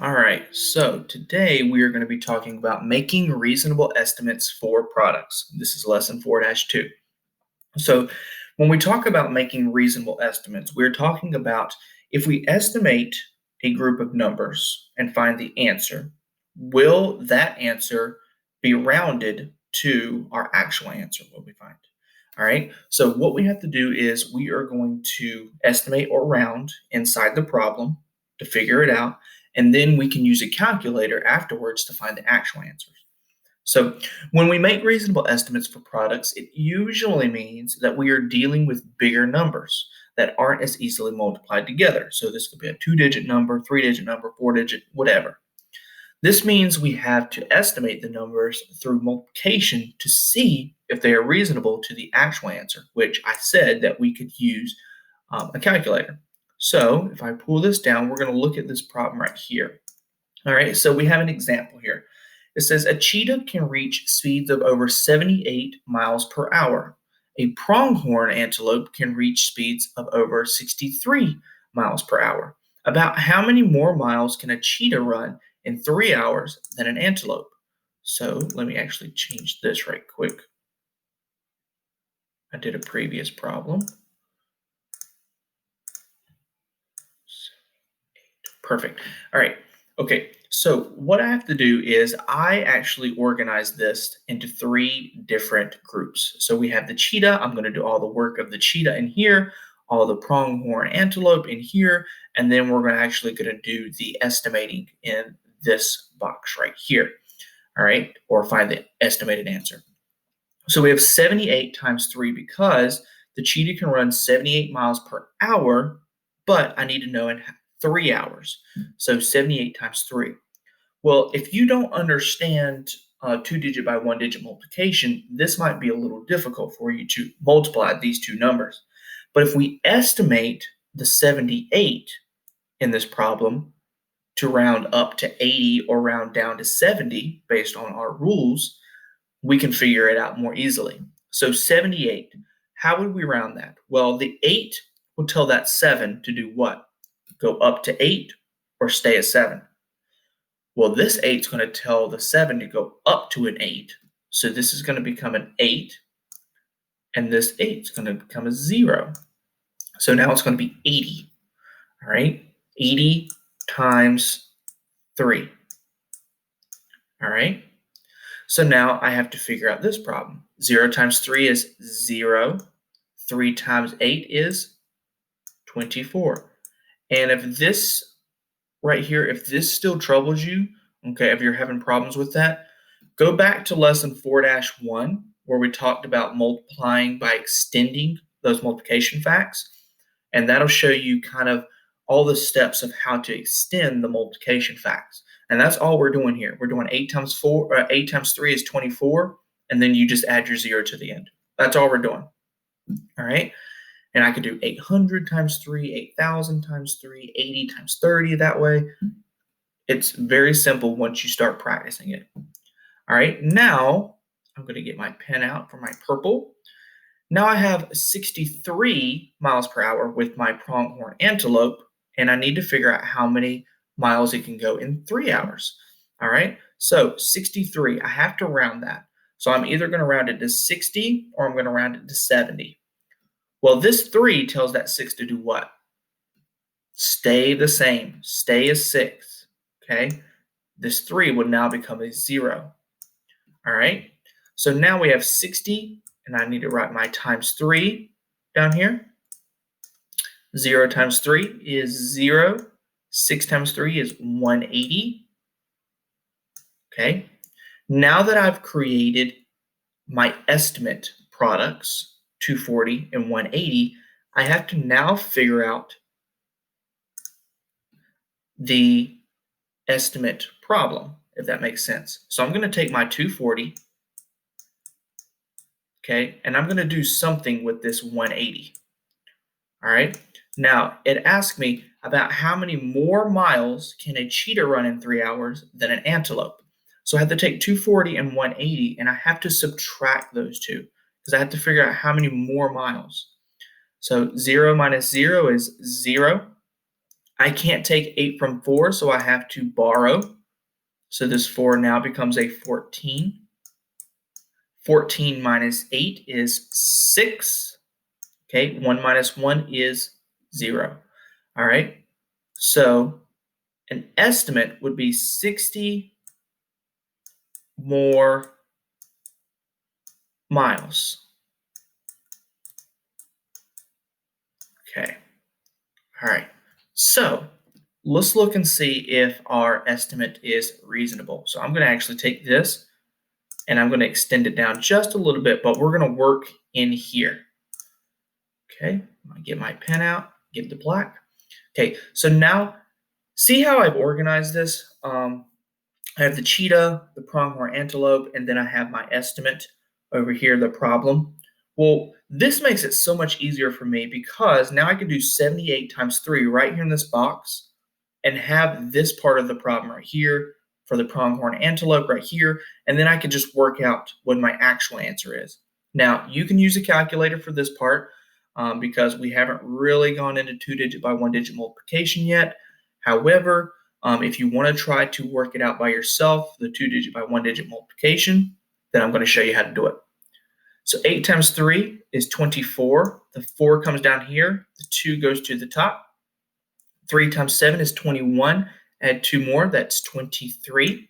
All right, so today we are going to be talking about making reasonable estimates for products. This is lesson 4-2. So, when we talk about making reasonable estimates, we're talking about if we estimate a group of numbers and find the answer, will that answer be rounded to our actual answer, what we find? All right, so what we have to do is we are going to estimate or round inside the problem to figure it out, and then we can use a calculator afterwards to find the actual answers. So, when we make reasonable estimates for products, it usually means that we are dealing with bigger numbers that aren't as easily multiplied together. So, this could be a 2 digit number, 3 digit number, 4 digit, whatever. This means we have to estimate the numbers through multiplication to see if they are reasonable to the actual answer, which I said that we could use a calculator. So, if I pull this down, we're going to look at this problem right here. All right, so we have an example here. It says a cheetah can reach speeds of over 78 miles per hour. A pronghorn antelope can reach speeds of over 63 miles per hour. About how many more miles can a cheetah run in 3 hours than an antelope? So let me actually change this right quick. I did a previous problem. Perfect. All right. Okay. So what I have to do is I actually organize this into three different groups. So we have the cheetah. I'm going to do all the work of the cheetah in here, all the pronghorn antelope in here, and then we're actually going to do the estimating in this box right here. All right. Or find the estimated answer. So we have 78 times 3 because the cheetah can run 78 miles per hour, but I need to know in 3 hours. So 78 times 3. Well, if you don't understand 2 digit by 1 digit multiplication, this might be a little difficult for you to multiply these two numbers. But if we estimate the 78 in this problem to round up to 80 or round down to 70 based on our rules, we can figure it out more easily. So 78, how would we round that? Well, the 8 will tell that 7 to do what? Go up to 8 or stay at 7? Well, this 8 is going to tell the 7 to go up to an 8. So this is going to become an 8, and this 8 is going to become a 0. So now it's going to be 80. All right? 80 times 3. All right? So now I have to figure out this problem. 0 times 3 is 0. 3 times 8 is 24. And if this right here, if this still troubles you, okay, if you're having problems with that, go back to lesson 4-1 where we talked about multiplying by extending those multiplication facts. And that'll show you kind of all the steps of how to extend the multiplication facts. And that's all we're doing here. We're doing 8 times 3 is 24, and then you just add your 0 to the end. That's all we're doing. All right. And I could do 800 times 3, 8,000 times 3, 80 times 30 that way. It's very simple once you start practicing it. All right. Now I'm going to get my pen out for my purple. Now I have 63 miles per hour with my pronghorn antelope, and I need to figure out how many miles it can go in 3 hours. All right, so 63, I have to round that. So I'm either going to round it to 60 or I'm going to round it to 70. Well, this 3 tells that 6 to do what? Stay the same. Stay as 6, okay? This 3 would now become a 0. All right, so now we have 60, and I need to write my times 3 down here. 0 times 3 is 0. 6 times 3 is 180. Okay. Now that I've created my estimate products, 240 and 180, I have to now figure out the estimate problem, if that makes sense. So I'm going to take my 240, okay, and I'm going to do something with this 180. All right. Now, it asked me about how many more miles can a cheetah run in 3 hours than an antelope. So I have to take 240 and 180, and I have to subtract those two because I have to figure out how many more miles. So 0 minus 0 is 0. I can't take 8 from 4, so I have to borrow. So this 4 now becomes a 14. 14 minus 8 is 6. Okay, 1 minus 1 is 0. All right, so an estimate would be 60 more miles. Okay, all right. So let's look and see if our estimate is reasonable. So I'm going to actually take this and I'm going to extend it down just a little bit, but we're going to work in here. Okay, I'm going to get my pen out, get the black. Okay, so now see how I've organized this? I have the cheetah, the pronghorn antelope, and then I have my estimate over here, the problem. Well, this makes it so much easier for me because now I can do 78 times 3 right here in this box and have this part of the problem right here for the pronghorn antelope right here, and then I can just work out what my actual answer is. Now, you can use a calculator for this part because we haven't really gone into 2-digit by 1-digit multiplication yet. However, if you want to try to work it out by yourself, the 2-digit by 1-digit multiplication, then I'm going to show you how to do it. So 8 times 3 is 24. The 4 comes down here. The 2 goes to the top. 3 times 7 is 21. Add 2 more, that's 23.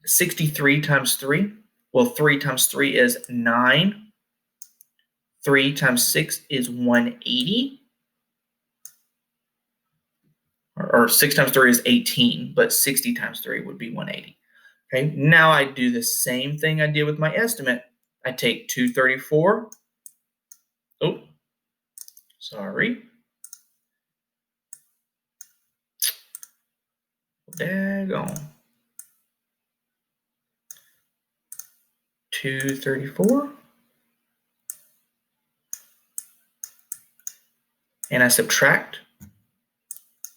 63 times 3. Well, 3 times 3 is 9. 3 times 6 is 180. Or 6 times 3 is 18, but 60 times 3 would be 180. Okay, now I do the same thing I did with my estimate. I take 234. Oh, sorry. Daggone. 234. And I subtract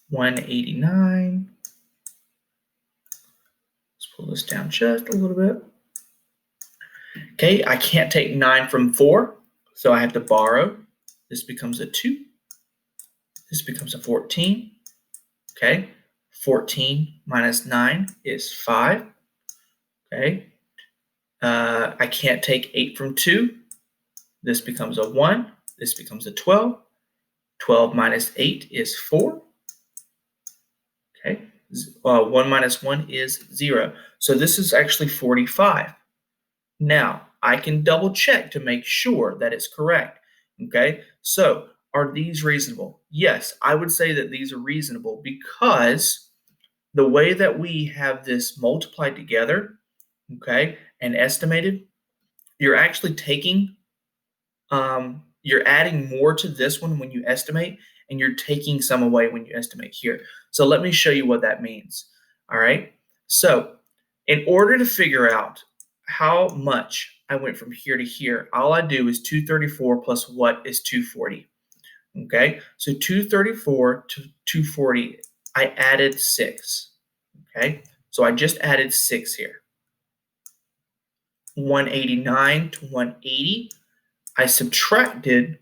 189. Let's pull this down just a little bit. Okay, I can't take 9 from 4, so I have to borrow. This becomes a 2. This becomes a 14. Okay, 14 minus 9 is 5. Okay, I can't take 8 from 2. This becomes a 1. This becomes a 12. 12 minus 8 is 4. Okay, 1 minus 1 is 0. So this is actually 45. Now, I can double check to make sure that it's correct. Okay, so are these reasonable? Yes, I would say that these are reasonable because the way that we have this multiplied together, okay, and estimated, you're actually taking, you're adding more to this one when you estimate, and you're taking some away when you estimate here. So let me show you what that means. All right, so in order to figure out how much I went from here to here, all I do is 234 plus what is 240. Okay, so 234 to 240, I added 6. Okay, so I just added 6 here. 189 to 180, I subtracted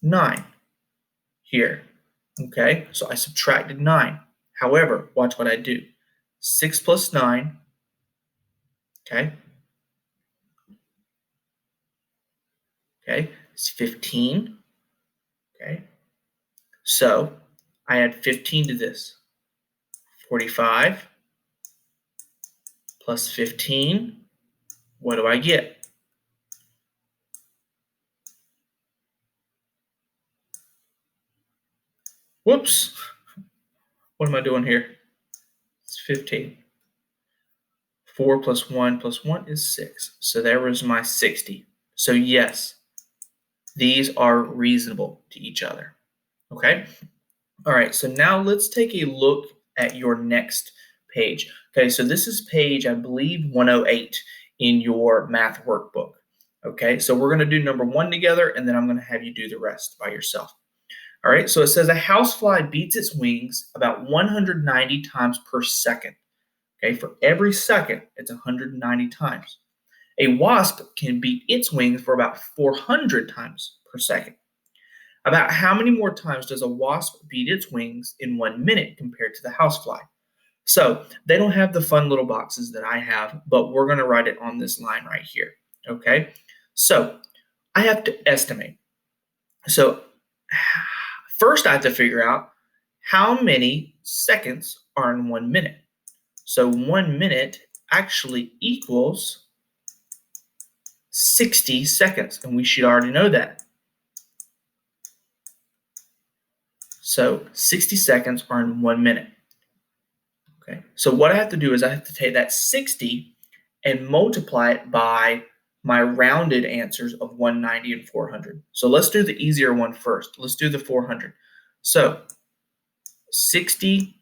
9 here. Okay, so I subtracted 9. However, watch what I do. 6 plus 9, okay, it's 15. Okay, so I add 15 to this. 45 plus 15, what do I get? Whoops, what am I doing here? It's 15. 4 plus 1 plus 1 is 6. So there was my 60. So yes, these are reasonable to each other. Okay? All right, so now let's take a look at your next page. Okay, so this is page, I believe, 108 in your math workbook. Okay, so we're going to do number 1 together, and then I'm going to have you do the rest by yourself. All right, so it says a housefly beats its wings about 190 times per second. Okay, for every second, it's 190 times. A wasp can beat its wings for about 400 times per second. About how many more times does a wasp beat its wings in 1 minute compared to the housefly? So they don't have the fun little boxes that I have, but we're going to write it on this line right here. Okay. So I have to estimate. So first I have to figure out how many seconds are in 1 minute. So 1 minute actually equals 60 seconds, and we should already know that. So 60 seconds are in 1 minute. Okay, so what I have to do is I have to take that 60 and multiply it by my rounded answers of 190 and 400. So let's do the easier one first. Let's do the 400. So 60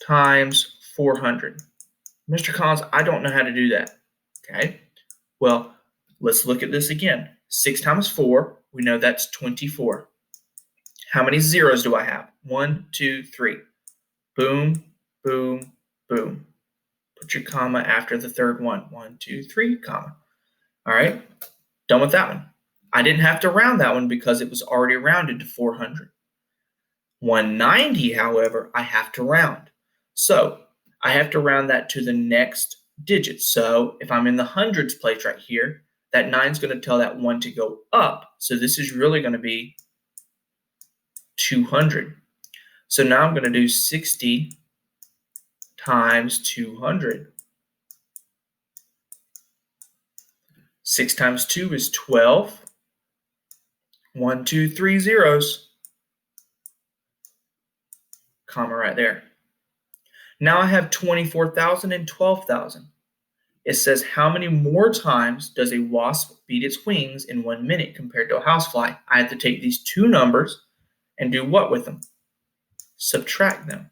times 400. Mr. Collins, I don't know how to do that. Okay, well, let's look at this again. 6 times 4, we know that's 24. How many zeros do I have? 1, 2, 3. Boom, boom, boom. Put your comma after the third one. 1, 2, 3, comma. All right, done with that one. I didn't have to round that one because it was already rounded to 400. 190, however, I have to round. So I have to round that to the next digit. So if I'm in the hundreds place right here, that 9 is going to tell that 1 to go up. So this is really going to be 200. So now I'm going to do 60 times 200. 6 times 2 is 12. 1, 2, 3 zeros. Comma right there. Now I have 24,000 and 12,000. It says how many more times does a wasp beat its wings in 1 minute compared to a housefly? I have to take these two numbers and do what with them? Subtract them.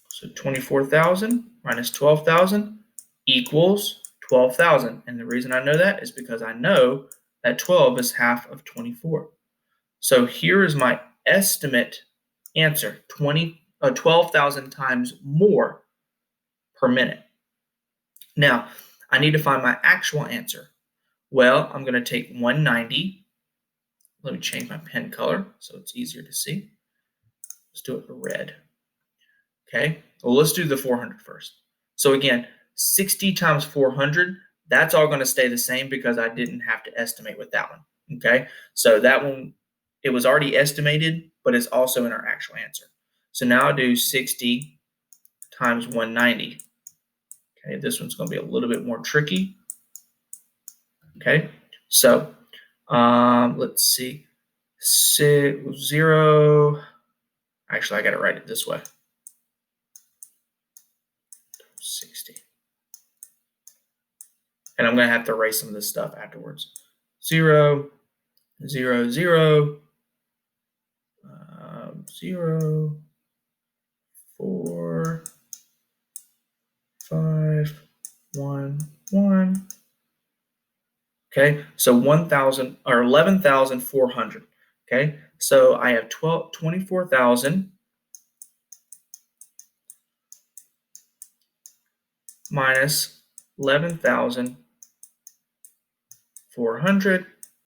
So 24,000 minus 12,000 equals 12,000. And the reason I know that is because I know that 12 is half of 24. So here is my estimate answer, 12,000 times more per minute. Now, I need to find my actual answer. Well, I'm going to take 190. Let me change my pen color so it's easier to see. Let's do it red. Okay, well, let's do the 400 first. So again, 60 times 400, that's all going to stay the same because I didn't have to estimate with that one. Okay, so that one, it was already estimated, but it's also in our actual answer. So now I'll do 60 times 190. Okay, this one's going to be a little bit more tricky. Okay, so let's see. 0. Actually, I got to write it this way. 60. And I'm going to have to erase some of this stuff afterwards. 0, 0, 0, 0, 4, 5, 1, 1. Okay, so 1,000 or 11,400. Okay, so I have 24,000 minus 11,400